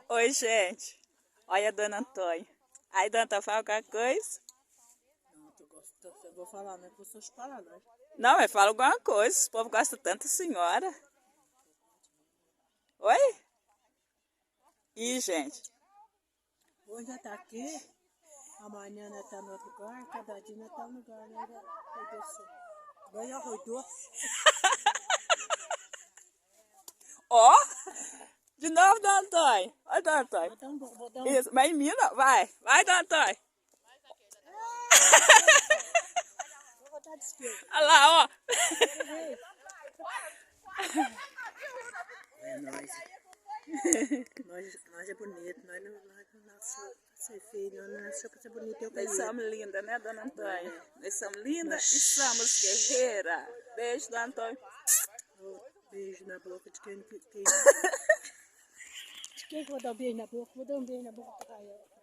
Oi, gente. Olha a dona Antônia. Aí, dona Antônia, fala qualquer coisa? Não, eu vou falar, não é que eu sou espalhador. Não, mas fala alguma coisa. O povo gosta tanto da senhora. Oi? Ih, gente. Hoje já tá aqui, amanhã nós tá no outro lugar, cada dia nós tá no lugar, né? Vai descer. Agora já rodou. Ó! De novo, dona Antônia. Oi, dona Antônia. Então, vou dar um... Isso, mas em mim não. Vai. Vai, dona Antônia. Vou botar de esquerda. Olha lá, ó. É nós. Nós é bonito, nós não nasceu pra ser feio, não nasceu pra ser bonito. Eu Nós somos lindas, né, dona Antônia? Nós somos lindas e somos guerreiras. Beijo, dona Antônia. Beijo na boca de quem... De quem que eu vou dar um beijo na boca? Vou dar um beijo na boca pra ela.